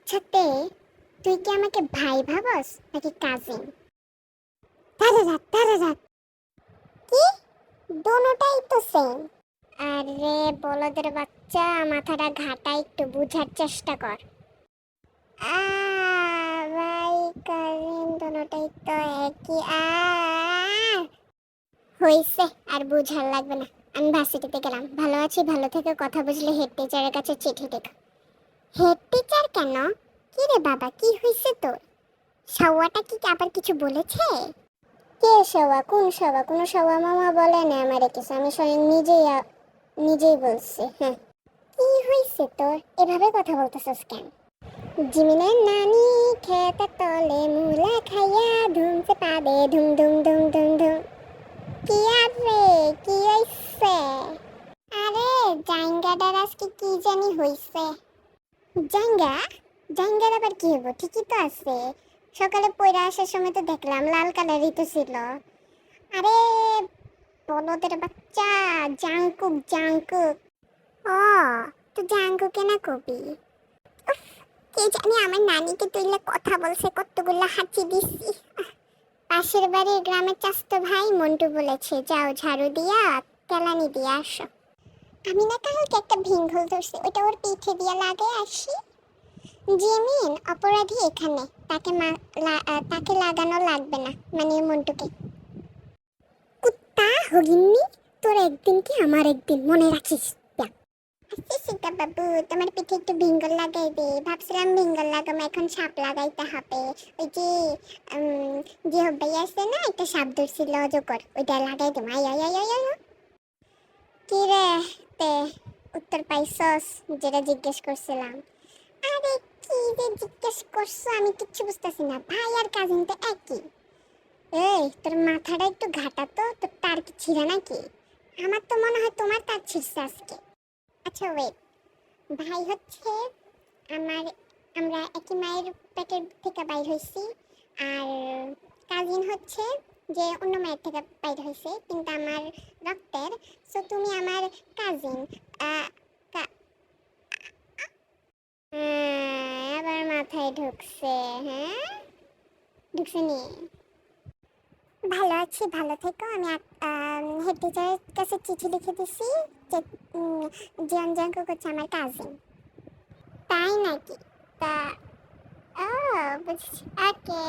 আচ্ছা তুই কি আমাকে ভাই ভাবস নাকি কাজিন? তারা রাত কি, দোনোটাই তো সেম। আরে বলদের বাচ্চা, মাথাটা ঘাটা, একটু বুঝার চেষ্টা কর। আ ভাই কাজিন দোনোটাই তো একই। হইছে, আর বুঝার লাগবে না। আমি ভার্সিটিতে গেলাম, ভালো আছি, ভালো থেকে কথা বুঝলে হেড টিচারের কাছে চিঠি লেখা। হেড টিচার কেন? কি রে বাবা, কি হইছে তোর? সাওয়াটা কি আবার কিছু বলেছে? কে সাওয়া? কোন সাওয়া? কোনো সাওয়া মামা বলে না আমারে কিছু, আমি স্বয়ং নিজেই বলছি। হ্যাঁ, কি হইছে তোর? এভাবে কথা বলতেছস কেন? জিমিনের নানি খেতে তলে মুলা খাইয়া ধুমছে পাদে ধুম ধুম ধুম ধুম ধুম। কি আরে, কি হইছে? আরে জাঙ্গাটার আজকে কি জানি হইছে। জাঙ্গা? জাঙ্গার আবার কি হবো? ঠিকই তো আছে, সকালে পয়রা আসার সময় তো দেখলাম লাল কালারই তো ছিল। আরে বলদের বাচ্চা, জাংকুক জাংকুক। ও, তো জাংকুকে না কবি। উফ, কে জানি আমার নানিকে তুইলে কথা বলছে, কতগুলা হাঁচি দিছি। পাশের বাড়ির গ্রামের চাস্তো ভাই মন্টু বলেছে যাও ঝাড়ু দিয়া কেলানি দিয়ে আসো। আমি না কালকে একটা ভিঙ্গল ধরছি, ওইটা ওর পিঠে দিয়া লাগে আসি। জিমিন অপরাধী এখানে, তাকে লাগানো লাগবে না, মানে মন্টুকে। কুত্তা হগিন্নি, তোর একদিন কি আমার একদিন, মনে রাখিস। সীতা বাবু, তোমার পিঠে একটু ভিঙ্গল লাগাই দে। ভাবছিলাম ভিঙ্গল লাগাম, এখন সাপ লাগাইতে হবে। ওই যে যে হব্বাই আছে না, একটা সাপ ধরছিল অজগর, ওইটা লাগাই দেবো। আয় আয় আয় আয় আয়। কি রে, তে উত্তর পাইছস যেটা জিজ্ঞেস করছিলাম? আরে কি যে জিজ্ঞেস করছো আমি কিচ্ছু বুঝতেছি না। ভাই আর কাজিন তো একই। এই তোর মাথাটা একটু ঘাটা তো, তোর তার কি ছিঁড়া নাকি? আমার তো মনে হয় তোমার তার ছিঁড়ছে আজকে। আচ্ছা ওয়েট, ভাই হচ্ছে আমার, আমরা একই মায়ের পেটের থেকে বাইর হইছি। আর কাজিন হচ্ছে যে অন্য মায়ের থেকে বাইর হইছে কিন্তু আমার রক্তের। সো তুমি আমার কাজিন। আবার মাথায় ঢুকছে? হ্যাঁ, ঢুকছে নি। ভালো আছি, ভালো থেকো। আমি হেড টিচারের কাছে চিঠি লিখে দিছি যে জিয়ান জাঙ্কুক হচ্ছে আমার কাজিন। তাই নাকি? তা ও বুঝছি, ওকে।